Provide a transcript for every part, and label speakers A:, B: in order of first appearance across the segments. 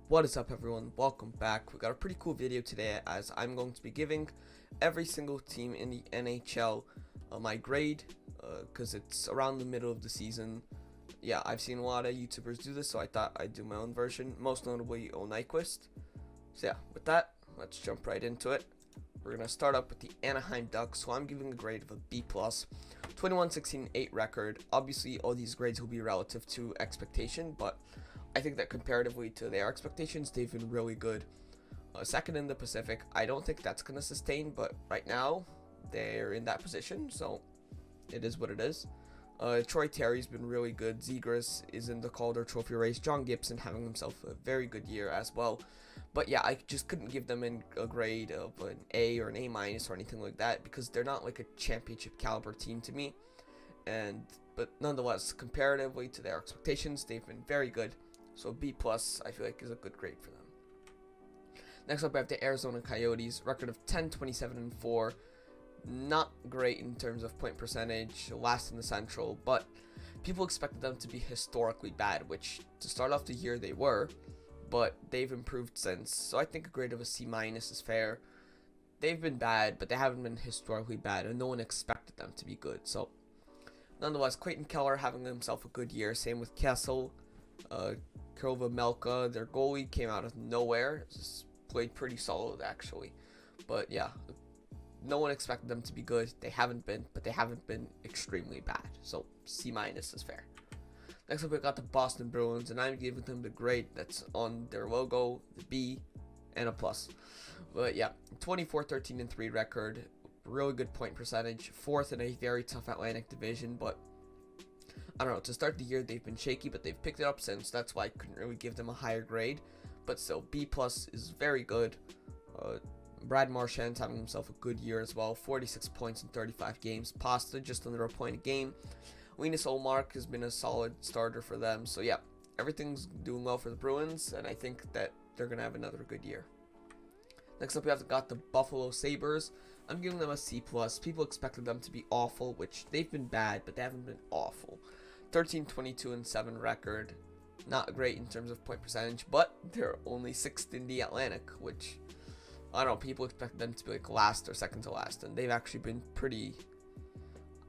A: What is up, everyone? Welcome back. We got a pretty cool video today as I'm going to be giving every single team in the NHL my grade because it's around the middle of the season. Yeah, I've seen a lot of YouTubers do this, so I thought I'd do my own version, most notably Nyquist. So yeah, with that, let's jump right into it. We're going to start up with the Anaheim Ducks, so I'm giving a grade of a B+. 21-16-8 record. Obviously, all these grades will be relative to expectation, but I think that comparatively to their expectations, they've been really good. Second in the Pacific. I don't think that's going to sustain, but right now, they're in that position, so it is what it is. Troy Terry's been really good. Zegras is in the Calder Trophy race. John Gibson having himself a very good year as well. But yeah, I just couldn't give them a grade of an A or an A- or anything like that because they're not like a championship caliber team to me. But nonetheless, comparatively to their expectations, they've been very good. So B+, I feel like, is a good grade for them. Next up, we have the Arizona Coyotes. Record of 10-27-4. Not great in terms of point percentage, last in the Central, but people expected them to be historically bad, which to start off the year they were, but they've improved since. So I think a grade of a C- is fair. They've been bad, but they haven't been historically bad, and no one expected them to be good. So nonetheless, Clayton Keller having himself a good year. Same with Kessel. Krova Melka, their goalie, came out of nowhere. Just played pretty solid, actually. But yeah, no one expected them to be good. They haven't been, but they haven't been extremely bad. So C- is fair. Next up, we got the Boston Bruins, and I'm giving them the grade that's on their logo, the B, and a plus. But yeah, 24-13-3 record. Really good point percentage. Fourth in a very tough Atlantic division, but I don't know, to start the year they've been shaky, but they've picked it up since. That's why I couldn't really give them a higher grade, but still, B+ is very good. Brad Marchand's having himself a good year as well. 46 points in 35 games. Pasta just under a point a game. Linus Ullmark has been a solid starter for them. So yeah, everything's doing well for the Bruins, and I think that they're going to have another good year. Next up, we have got the Buffalo Sabres. I'm giving them a C+. People expected them to be awful, which they've been bad, but they haven't been awful. 13-22-7 record. Not great in terms of point percentage, but they're only 6th in the Atlantic, which, I don't know, people expect them to be like last or second to last, and they've actually been pretty,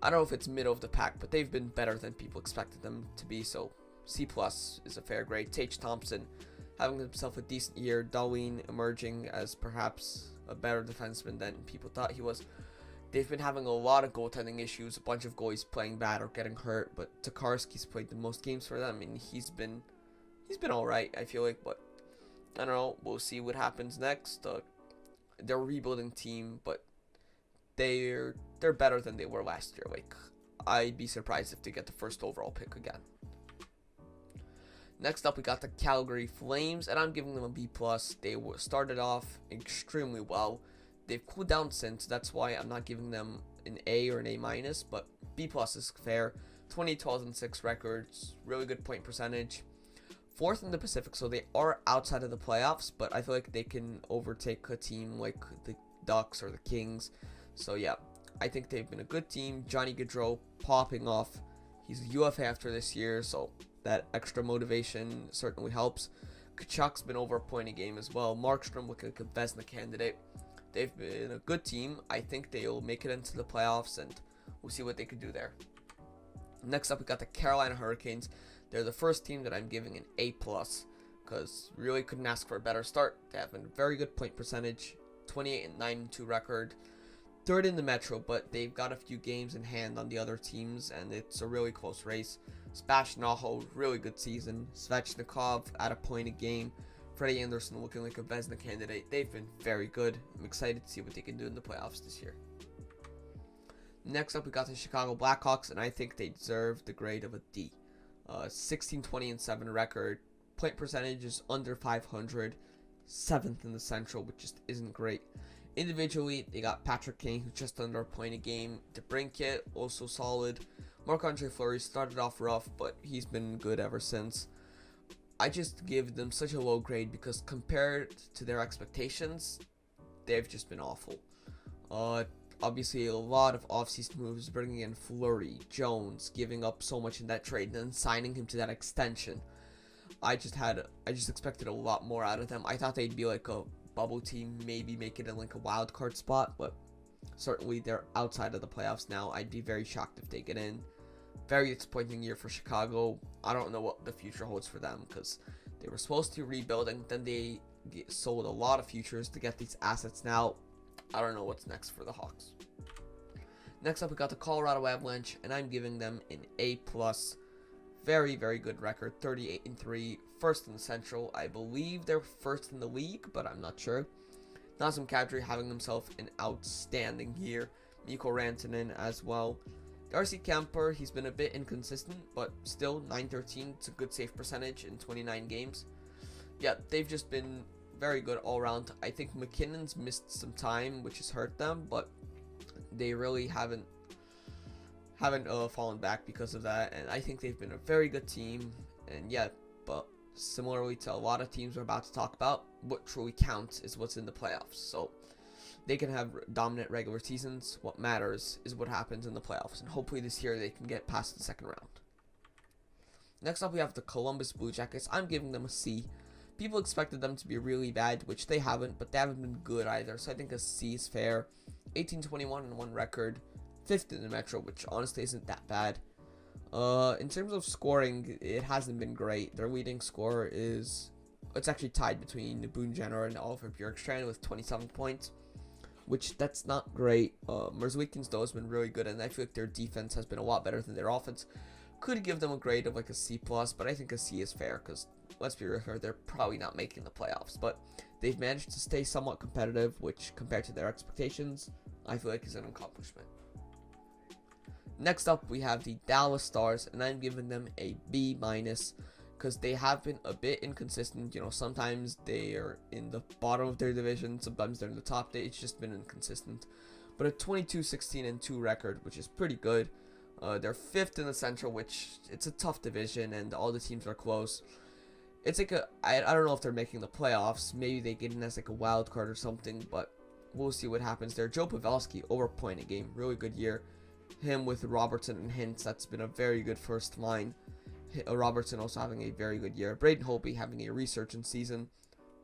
A: I don't know if it's middle of the pack, but they've been better than people expected them to be, so C+ is a fair grade. Tage Thompson having himself a decent year. Dahlin emerging as perhaps a better defenseman than people thought he was. They've been having a lot of goaltending issues, a bunch of goalies playing bad or getting hurt, but Tokarski's played the most games for them, and he's been alright, I feel like, but I don't know, we'll see what happens next. They're a rebuilding team, but they're better than they were last year. Like, I'd be surprised if they get the first overall pick again. Next up, we got the Calgary Flames, and I'm giving them a B+. They started off extremely well. They've cooled down since. That's why I'm not giving them an A or an A-, but B+ is fair. 20-12-6 records, really good point percentage. Fourth in the Pacific, so they are outside of the playoffs, but I feel like they can overtake a team like the Ducks or the Kings. So yeah, I think they've been a good team. Johnny Gaudreau popping off. He's a UFA after this year, so that extra motivation certainly helps. Kachuk's been over a point a game as well. Markstrom looking like a Vezina candidate. They've been a good team. I think they'll make it into the playoffs, and we'll see what they can do there. Next up, we got the Carolina Hurricanes. They're the first team that I'm giving an A+, because really couldn't ask for a better start. They have a very good point percentage, 28-9-2 record. Third in the Metro, but they've got a few games in hand on the other teams, and it's a really close race. Sebastian Aho, really good season. Svechnikov at a point a game. Freddie Anderson looking like a Vezina candidate. They've been very good. I'm excited to see what they can do in the playoffs this year. Next up, we got the Chicago Blackhawks, and I think they deserve the grade of a D. 16-20-7 record. Point percentage is under 500. 7th in the Central, which just isn't great. Individually, they got Patrick Kane, who's just under a point a game. DeBrincat, also solid. Marc-Andre Fleury started off rough, but he's been good ever since. I just give them such a low grade because compared to their expectations, they've just been awful. Obviously, a lot of offseason moves, bringing in Fleury, Jones, giving up so much in that trade, and then signing him to that extension. I just expected a lot more out of them. I thought they'd be like a bubble team, maybe make it in like a wild card spot, but certainly they're outside of the playoffs now. I'd be very shocked if they get in. Very disappointing year for Chicago. I don't know what the future holds for them because they were supposed to rebuild and then they sold a lot of futures to get these assets. Now, I don't know what's next for the Hawks. Next up, we got the Colorado Avalanche, and I'm giving them an A+. Very, very good record, 38-3, first in the Central. I believe they're first in the league, but I'm not sure. Nazem Kadri having himself an outstanding year. Mikko Rantanen as well. Darcy Kemper, he's been a bit inconsistent, but still, 913, it's a good save percentage in 29 games. Yeah, they've just been very good all around. I think McKinnon's missed some time, which has hurt them, but they really haven't fallen back because of that, and I think they've been a very good team. And yeah, but similarly to a lot of teams we're about to talk about, what truly counts is what's in the playoffs. So they can have dominant regular seasons. What matters is what happens in the playoffs, and hopefully this year they can get past the second round. Next up, we have the Columbus Blue Jackets. I'm giving them a C. People expected them to be really bad, which they haven't, but they haven't been good either, so I think a C is fair. 18-21-1 record, 5th in the Metro, which honestly isn't that bad. In terms of scoring, it hasn't been great. Their leading scorer it's actually tied between Boone Jenner and Oliver Bjorkstrand with 27 points, which that's not great. Merzlikins though has been really good, and I feel like their defense has been a lot better than their offense. Could give them a grade of like a C+, but I think a C is fair because let's be real here, they're probably not making the playoffs, but they've managed to stay somewhat competitive, which compared to their expectations, I feel like is an accomplishment. Next up, we have the Dallas Stars, and I'm giving them a B- because they have been a bit inconsistent. You know, sometimes they are in the bottom of their division, sometimes they're in the top. It's just been inconsistent. But a 22-16-2 record, which is pretty good. They're 5th in the Central, which it's a tough division, and all the teams are close. It's like I don't know if they're making the playoffs. Maybe they get in as like a wild card or something, but we'll see what happens there. Joe Pavelski, over a point a game, really good year. Him with Robertson and Hintz, that's been a very good first line. Robertson also having a very good year. Braden Holtby having a resurgent season.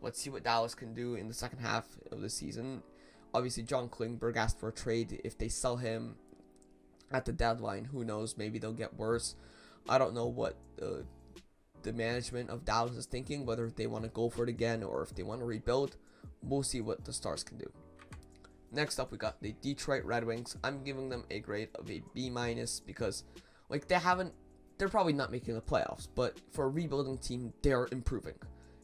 A: Let's see what Dallas can do in the second half of the season. Obviously, John Klingberg asked for a trade. If they sell him at the deadline, who knows? Maybe they'll get worse. I don't know what the management of Dallas is thinking, whether they want to go for it again or if they want to rebuild. We'll see what the Stars can do. Next up, we got the Detroit Red Wings. I'm giving them a grade of a B- because like they're probably not making the playoffs, but for a rebuilding team, they're improving.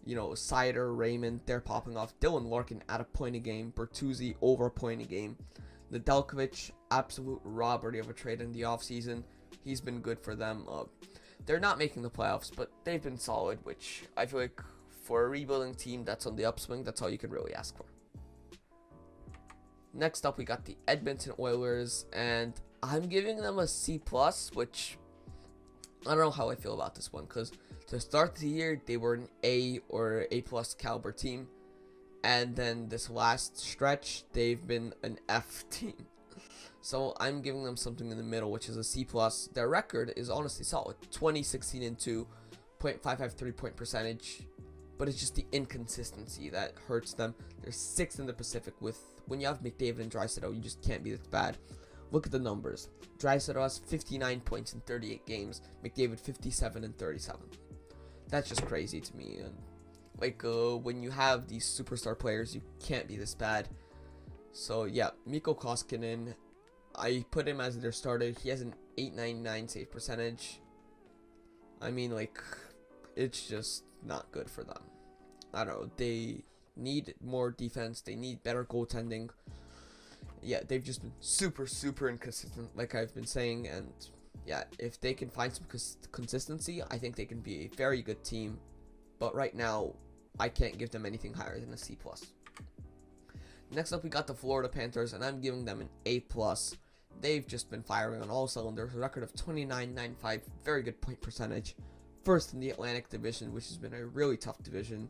A: You know, Seider, Raymond, they're popping off. Dylan Larkin at a point a game. Bertuzzi over a point a game. Nedeljkovic, absolute robbery of a trade in the offseason. He's been good for them. They're not making the playoffs, but they've been solid, which I feel like for a rebuilding team that's on the upswing, that's all you can really ask for. Next up, we got the Edmonton Oilers, and I'm giving them a C+, which I don't know how I feel about this one, because to start the year, they were an A or A+ caliber team, and then this last stretch, they've been an F team. So I'm giving them something in the middle, which is a C+. Their record is honestly solid, 20-16-2, .553 3-point percentage, but it's just the inconsistency that hurts them. They're 6th in the Pacific with, when you have McDavid and Draisaitl, you just can't be this bad. Look at the numbers. Draisaitl has 59 points in 38 games, McDavid 57 and 37. That's just crazy to me. And like when you have these superstar players, you can't be this bad. So yeah, Mikko Koskinen, I put him as their starter. He has an 899 save percentage. I mean, like, it's just not good for them. I don't know. They need more defense. They need better goaltending. Yeah, they've just been super inconsistent, like I've been saying. And yeah, if they can find some consistency, I think they can be a very good team. But right now, I can't give them anything higher than a C+. Next up, we got the Florida Panthers, and I'm giving them an A+. They've just been firing on all cylinders. A record of 29.95, very good point percentage. First in the Atlantic Division, which has been a really tough division.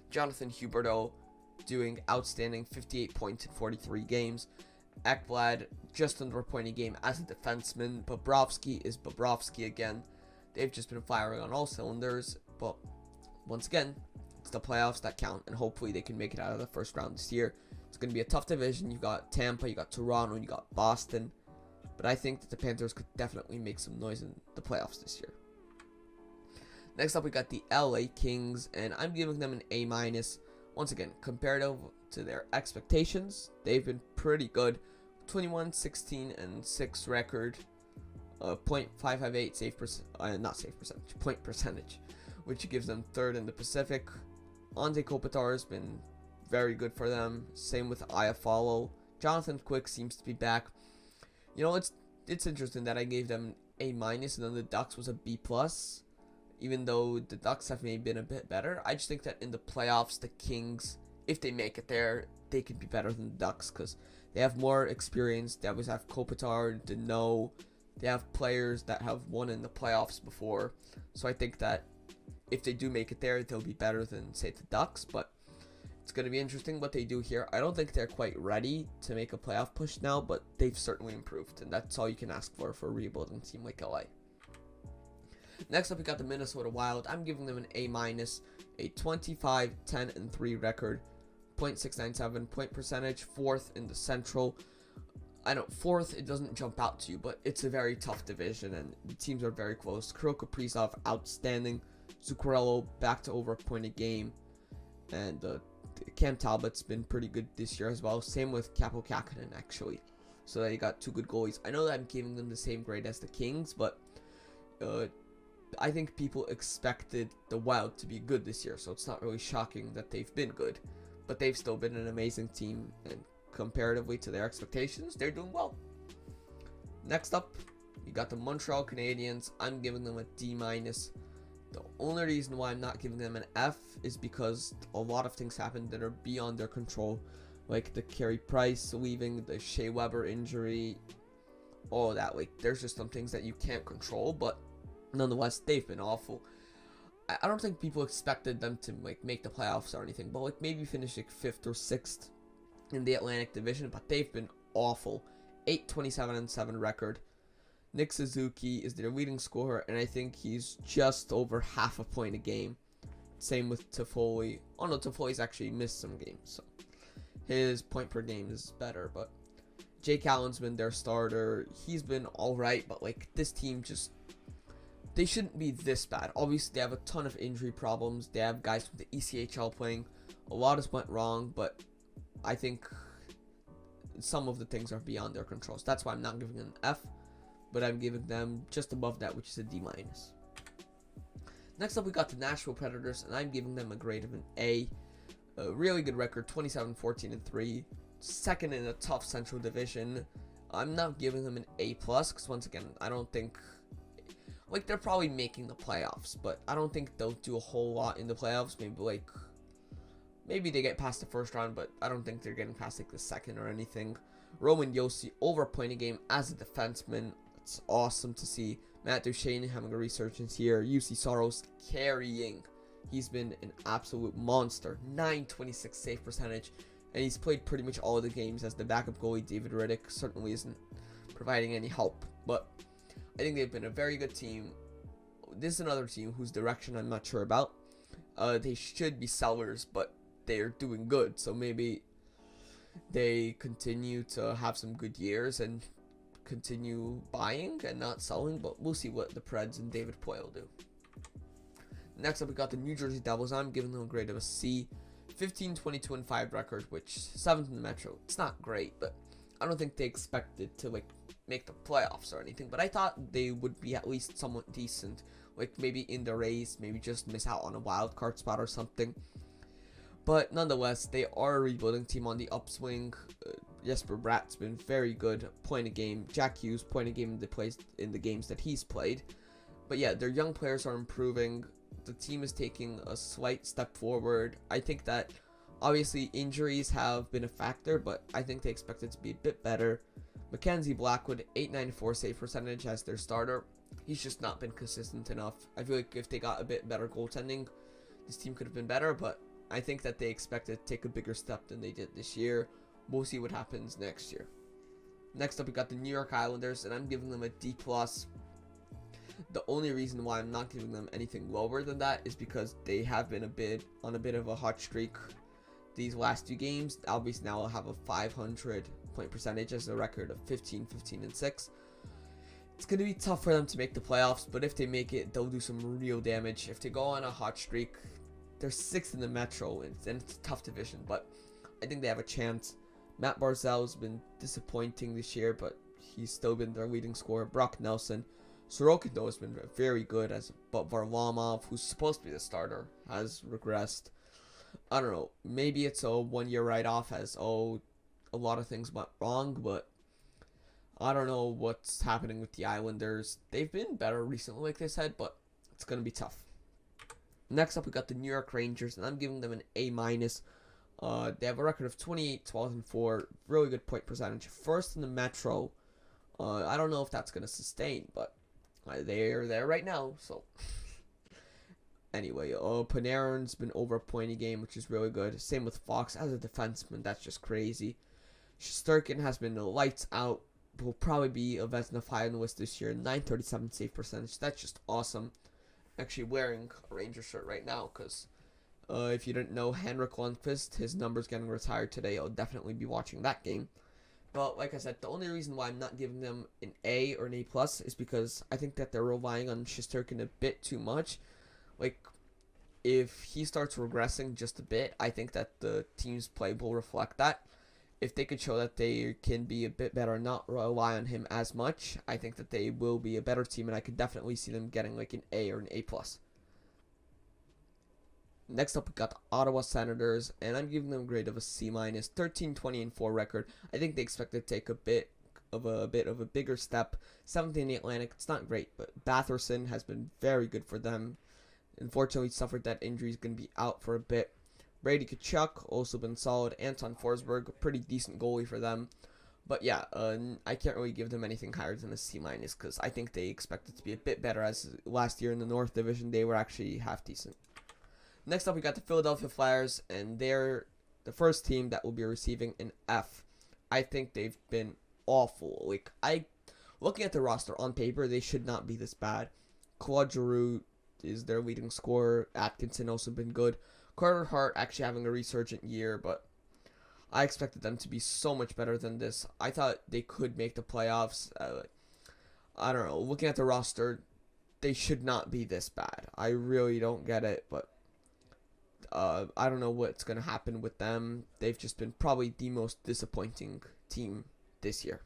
A: Jonathan Huberdeau doing outstanding, 58 points in 43 games. Ekblad just under a point a game as a defenseman. Bobrovsky is Bobrovsky again. They've just been firing on all cylinders, but once again, it's the playoffs that count, and hopefully they can make it out of the first round this year. It's going to be a tough division. You got Tampa, you got Toronto, you got Boston. But I think that the Panthers could definitely make some noise in the playoffs this year. Next up, we got the LA Kings, and I'm giving them an A-. Once again, compared to their expectations, they've been pretty good. 21, 16, and 6 record. .558 point percentage, which gives them third in the Pacific. Anze Kopitar has been very good for them. Same with Iafallo. Jonathan Quick seems to be back. You know, it's interesting that I gave them an A-, and then the Ducks was a B+. Even though the Ducks have maybe been a bit better, I just think that in the playoffs, the Kings, if they make it there, they could be better than the Ducks because they have more experience. They always have Kopitar, Deneau. They have players that have won in the playoffs before. So I think that if they do make it there, they'll be better than, say, the Ducks. But it's going to be interesting what they do here. I don't think they're quite ready to make a playoff push now, but they've certainly improved. And that's all you can ask for a rebuilding team like LA. Next up, we got the Minnesota Wild. I'm giving them an A-, a 25, 10, and 3 record. .697 point percentage, 4th in the Central. I know, 4th, it doesn't jump out to you, but it's a very tough division, and the teams are very close. Kirill Kaprizov, outstanding. Zuccarello, back to over a point a game. And Cam Talbot's been pretty good this year as well. Same with Kaapo Kähkönen, actually. So they got 2 good goalies. I know that I'm giving them the same grade as the Kings, but I think people expected the Wild to be good this year, so it's not really shocking that they've been good. But they've still been an amazing team, and comparatively to their expectations, they're doing well. Next up, you got the Montreal Canadiens. I'm giving them a D-. The only reason why I'm not giving them an F is because a lot of things happened that are beyond their control, like the Carey Price leaving, the Shea Weber injury, all that. Like, there's just some things that you can't control, but nonetheless, they've been awful. I don't think people expected them to make the playoffs or anything, but maybe finish 5th or 6th in the Atlantic Division, but they've been awful. 8-27-7 record. Nick Suzuki is their leading scorer, and I think he's just over half a point a game. Same with Toffoli. Oh no, Toffoli's actually missed some games, so his point per game is better. But Jake Allen's been their starter. He's been alright, but this team just, they shouldn't be this bad. Obviously, they have a ton of injury problems. They have guys from the ECHL playing. A lot has went wrong, but I think some of the things are beyond their control. So that's why I'm not giving them an F, but I'm giving them just above that, which is a D-. Next up, we got the Nashville Predators, and I'm giving them a grade of an A. A really good record, 27-14-3. Second in a tough Central Division. I'm not giving them an A+, because once again, I don't think, they're probably making the playoffs, but I don't think they'll do a whole lot in the playoffs. Maybe they get past the first round, but I don't think they're getting past the second or anything. Roman Josi, over a point a game as a defenseman. It's awesome to see. Matt Duchene having a resurgence here. UC Saros carrying. He's been an absolute monster. 926 save percentage. And he's played pretty much all of the games as the backup goalie. David Riddick certainly isn't providing any help. But I think they've been a very good team. This is another team whose direction I'm not sure about. They should be sellers, but they're doing good. So maybe they continue to have some good years and continue buying and not selling, but we'll see what the Preds and David Poile do. Next up, we got the New Jersey Devils. I'm giving them a grade of a C. 15-22-5 record, which 7th in the Metro. It's not great, but I don't think they expected to make the playoffs or anything, but I thought they would be at least somewhat decent, maybe in the race, maybe just miss out on a wild card spot or something. But nonetheless, they are a rebuilding team on the upswing. Jesper Bratt's been very good, point a game. Jack Hughes, point a game in the games that he's played. But yeah, their young players are improving. The team is taking a slight step forward. I think that obviously injuries have been a factor, but I think they expect it to be a bit better. Mackenzie Blackwood, 894 save percentage as their starter. He's just not been consistent enough. I feel like if they got a bit better goaltending, this team could have been better, but I think that they expect to take a bigger step than they did this year. We'll see what happens next year. Next up, we got the New York Islanders, and I'm giving them a D+. The only reason why I'm not giving them anything lower than that is because they have been on a bit of a hot streak these last 2 games. Obviously now I'll have a 500 point percentage as a record of 15, 15, and 6. It's going to be tough for them to make the playoffs, but if they make it, they'll do some real damage. If they go on a hot streak, they're 6th in the Metro, and it's a tough division, but I think they have a chance. Matt Barzal's been disappointing this year, but he's still been their leading scorer. Brock Nelson. Sorokin, though, has been very good, but Varlamov, who's supposed to be the starter, has regressed. I don't know. Maybe it's a 1-year write-off as, a lot of things went wrong, but I don't know what's happening with the Islanders. They've been better recently, like I said, but it's going to be tough. Next up, we got the New York Rangers, and I'm giving them an A-. They have a record of 28, 12, and 4. Really good point percentage. First in the Metro. I don't know if that's going to sustain, but they're there right now, so. Anyway, Panarin's been over a point a game, which is really good. Same with Fox as a defenseman. That's just crazy. Shesterkin has been lights out. Will probably be a Vezina finalist this year. 937 save percentage. That's just awesome. Actually wearing a Ranger shirt right now because if you didn't know, Henrik Lundqvist, his number's getting retired today. I'll definitely be watching that game. But like I said, the only reason why I'm not giving them an A or an A+ is because I think that they're relying on Shesterkin a bit too much. Like, if he starts regressing just a bit, I think that the team's play will reflect that. If they could show that they can be a bit better and not rely on him as much, I think that they will be a better team, and I could definitely see them getting like an A or an A+. Next up, we got the Ottowa Senators, and I'm giving them a grade of a C-. 13, 20, and 4 record. I think they expect to take a bit of a bigger step. 7th in the Atlantic. It's not great, but Batherson has been very good for them. Unfortunately, suffered that injury. He's going to be out for a bit. Brady Tkachuk, also been solid. Anton Forsberg, a pretty decent goalie for them. But yeah, I can't really give them anything higher than a C- because I think they expect it to be a bit better, as last year in the North Division, they were actually half decent. Next up, we got the Philadelphia Flyers, and they're the first team that will be receiving an F. I think they've been awful. Like, looking at the roster on paper, they should not be this bad. Claude Giroux is their leading scorer. Atkinson also been good. Carter Hart actually having a resurgent year, but I expected them to be so much better than this. I thought they could make the playoffs. I don't know. Looking at the roster, they should not be this bad. I really don't get it, but I don't know what's going to happen with them. They've just been probably the most disappointing team this year.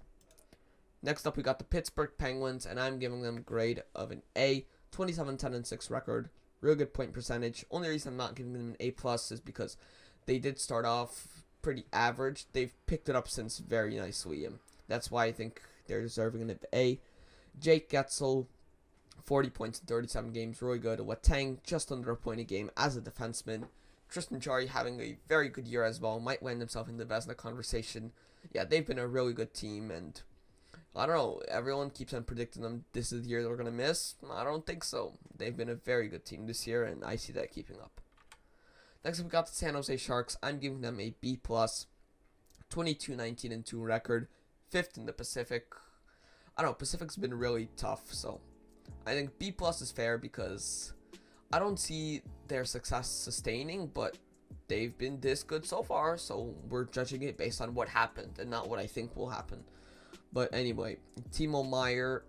A: Next up, we got the Pittsburgh Penguins, and I'm giving them a grade of an A. 27, 10, and 6 record. Real good point percentage. Only reason I'm not giving them an A+ is because they did start off pretty average. They've picked it up since very nicely, and that's why I think they're deserving an A. Jake Getzel, 40 points in 37 games, really good. Letang, just under a point a game as a defenseman. Tristan Jarry having a very good year as well. Might land himself in the Vezina conversation. Yeah, they've been a really good team, and I don't know. Everyone keeps on predicting them. This is the year they're going to miss. I don't think so. They've been a very good team this year, and I see that keeping up. Next up, we got the San Jose Sharks. I'm giving them a B+. 22, 19, and 2 record. 5th in the Pacific. I don't know. Pacific's been really tough, so I think B+ is fair because I don't see their success sustaining, but they've been this good so far, so we're judging it based on what happened and not what I think will happen. But anyway, Timo Meier,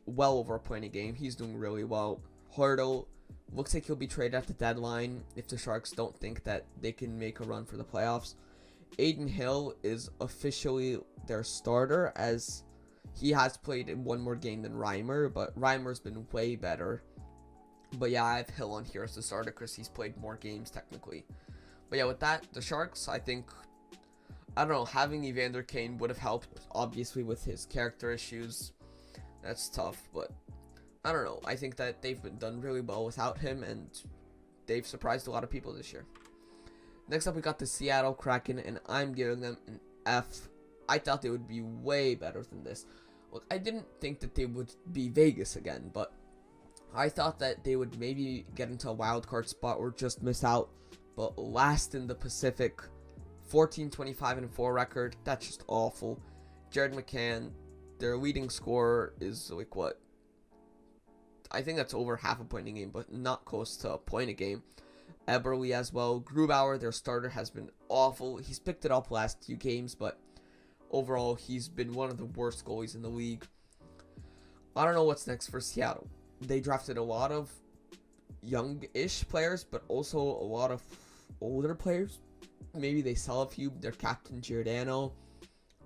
A: well over a point a game. He's doing really well. Hurdle, looks like he'll be traded at the deadline if the Sharks don't think that they can make a run for the playoffs. Aiden Hill is officially their starter, as he has played in one more game than Reimer, but Reimer's been way better. But yeah, I have Hill on here as the starter because he's played more games technically. But yeah, with that, the Sharks, I think, I don't know, having Evander Kane would have helped, obviously, with his character issues. That's tough, but I don't know. I think that they've been done really well without him, and they've surprised a lot of people this year. Next up, we got the Seattle Kraken, and I'm giving them an F. I thought they would be way better than this. Look, I didn't think that they would be Vegas again, but I thought that they would maybe get into a wild card spot or just miss out. But last in the Pacific, 14, 25, and 4 record. That's just awful. Jared McCann, their leading scorer, is like what? I think that's over half a point a game, but not close to a point a game. Eberle as well. Grubauer, their starter, has been awful. He's picked it up last few games, but overall, he's been one of the worst goalies in the league. I don't know what's next for Seattle. They drafted a lot of young-ish players, but also a lot of older players. Maybe they sell a few. Their captain, Giordano.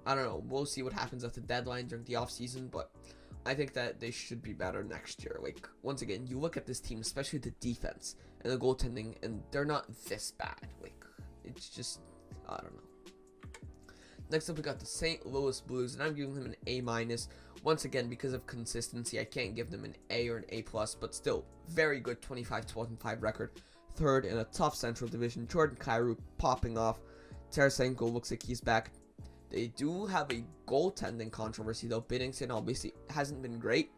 A: I don't know. We'll see what happens at the deadline during the offseason, but I think that they should be better next year. Like, once again, you look at this team, especially the defense and the goaltending, and they're not this bad. Like, it's just, I don't know. Next up, we got the St. Louis Blues, and I'm giving them an A-. Once again, because of consistency, I can't give them an A or an A+, but still, very good 25-12-5 record. Third in a tough Central Division. Jordan Kyrou popping off. Tarasenko looks like he's back. They do have a goaltending controversy, though. Binnington obviously hasn't been great,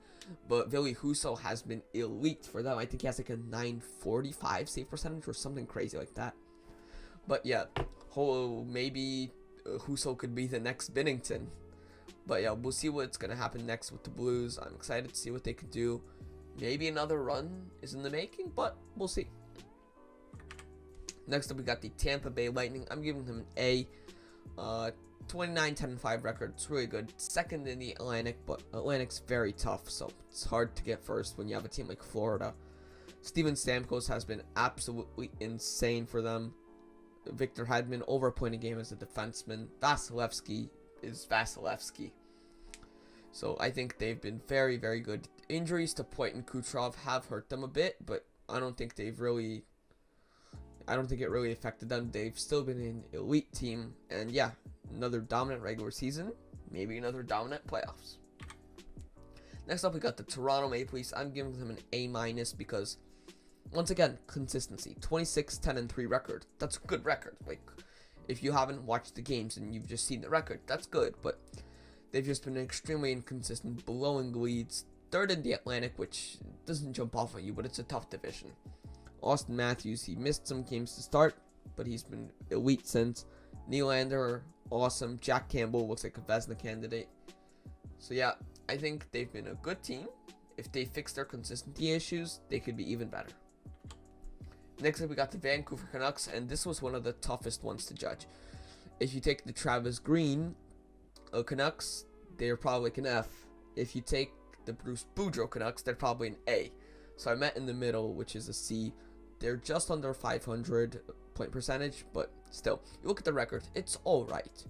A: but Ville Husso has been elite for them. I think he has like a 945 save percentage or something crazy like that. But yeah, maybe Husso could be the next Binnington. But yeah, we'll see what's going to happen next with the Blues. I'm excited to see what they can do. Maybe another run is in the making, but we'll see. Next up, we got the Tampa Bay Lightning. I'm giving them an A. 29-10-5 record. It's really good. Second in the Atlantic, but Atlantic's very tough, so it's hard to get first when you have a team like Florida. Steven Stamkos has been absolutely insane for them. Victor Hedman, over a point a game as a defenseman. Vasilevsky is Vasilevsky. So I think they've been very, very good. Injuries to Point and Kucherov have hurt them a bit, but I don't think it really affected them. They've still been an elite team, and yeah, another dominant regular season, maybe another dominant playoffs. Next up, we got the Toronto Maple Leafs. I'm giving them an A- because, once again, consistency. 26-10-3 record. That's a good record. Like, if you haven't watched the games and you've just seen the record, that's good, but they've just been extremely inconsistent, blowing leads. Third in the Atlantic, which doesn't jump off at you, but it's a tough division. Austin Matthews, he missed some games to start, but he's been elite since. Nylander, awesome. Jack Campbell looks like a Vezina candidate. So yeah, I think they've been a good team. If they fix their consistency issues, they could be even better. Next up, we got the Vancouver Canucks, and this was one of the toughest ones to judge. If you take the Travis Green Canucks, they're probably like an F. If you take the Bruce Boudreau Canucks, they're probably an A. So I met in the middle, which is a C. They're just under 500 point percentage, but still, you look at the record, it's all right.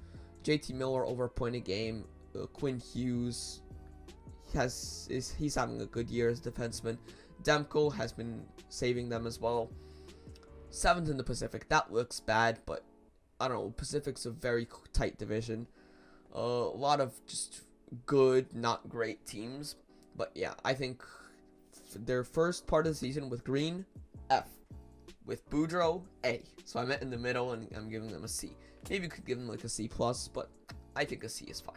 A: JT Miller over a point a game. Quinn Hughes, he's having a good year as a defenseman. Demko has been saving them as well. 7th in the Pacific, that looks bad, but I don't know. Pacific's a very tight division. A lot of just good, not great teams. But yeah, I think their first part of the season with Green, F. With Boudreau, A. So I met in the middle, and I'm giving them a C. Maybe you could give them like a C+, but I think a C is fine.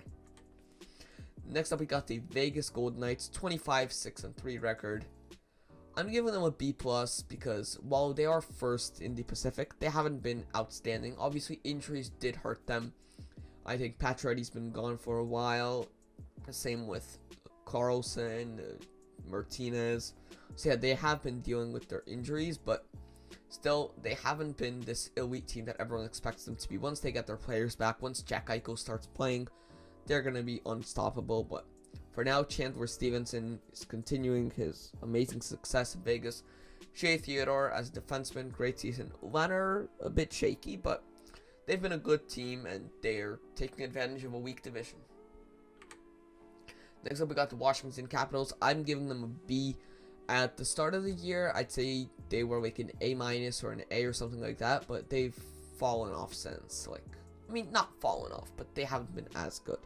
A: Next up, we got the Vegas Golden Knights, 25-6-3 record. I'm giving them a B+, because while they are first in the Pacific, they haven't been outstanding. Obviously, injuries did hurt them. I think Pacioretty's been gone for a while. Same with Carlson, Martinez. So yeah, they have been dealing with their injuries, but still, they haven't been this elite team that everyone expects them to be. Once they get their players back, once Jack Eichel starts playing, they're going to be unstoppable. But for now, Chandler Stevenson is continuing his amazing success in Vegas. Shea Theodore as a defenseman, great season. Leonard, a bit shaky, but they've been a good team, and they're taking advantage of a weak division. Next up, we got the Washington Capitals. I'm giving them a B. At the start of the year, I'd say they were like an A- or an A or something like that, but they've fallen off since. Not fallen off, but they haven't been as good.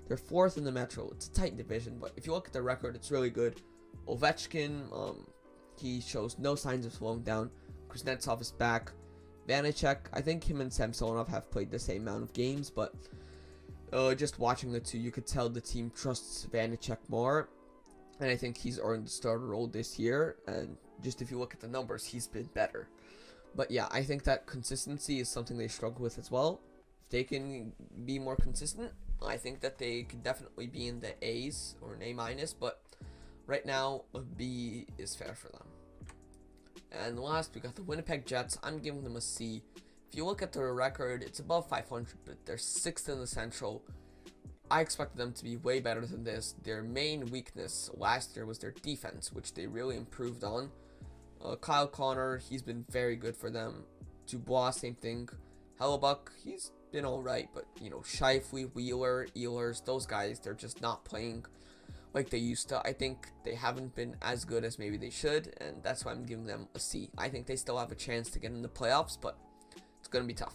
A: They're 4th in the Metro. It's a tight division, but if you look at the record, it's really good. Ovechkin, he shows no signs of slowing down. Kuznetsov is back. Vanacek, I think him and Samsonov have played the same amount of games, but just watching the two, you could tell the team trusts Vanacek more. And I think he's earned the starter role this year. And just if you look at the numbers, he's been better. But yeah, I think that consistency is something they struggle with as well. If they can be more consistent, I think that they could definitely be in the A's or an A-. But Right now, a B is fair for them. And last, we got the Winnipeg Jets. I'm giving them a C. If you look at their record, it's above 500, but they're 6th in the Central. I expected them to be way better than this. Their main weakness last year was their defense, which they really improved on. Kyle Connor, he's been very good for them. Dubois, same thing. Hellebuck, he's been alright, but you know, Scheifele, Wheeler, Ehlers, those guys, they're just not playing like they used to. I think they haven't been as good as maybe they should, and that's why I'm giving them a C. I think they still have a chance to get in the playoffs, but it's going to be tough.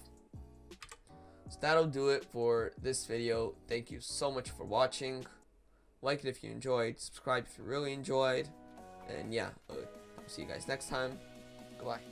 A: So that'll do it for this video. Thank you so much for watching. Like it if you enjoyed, subscribe if you really enjoyed, and yeah, I'll see you guys next time. Goodbye.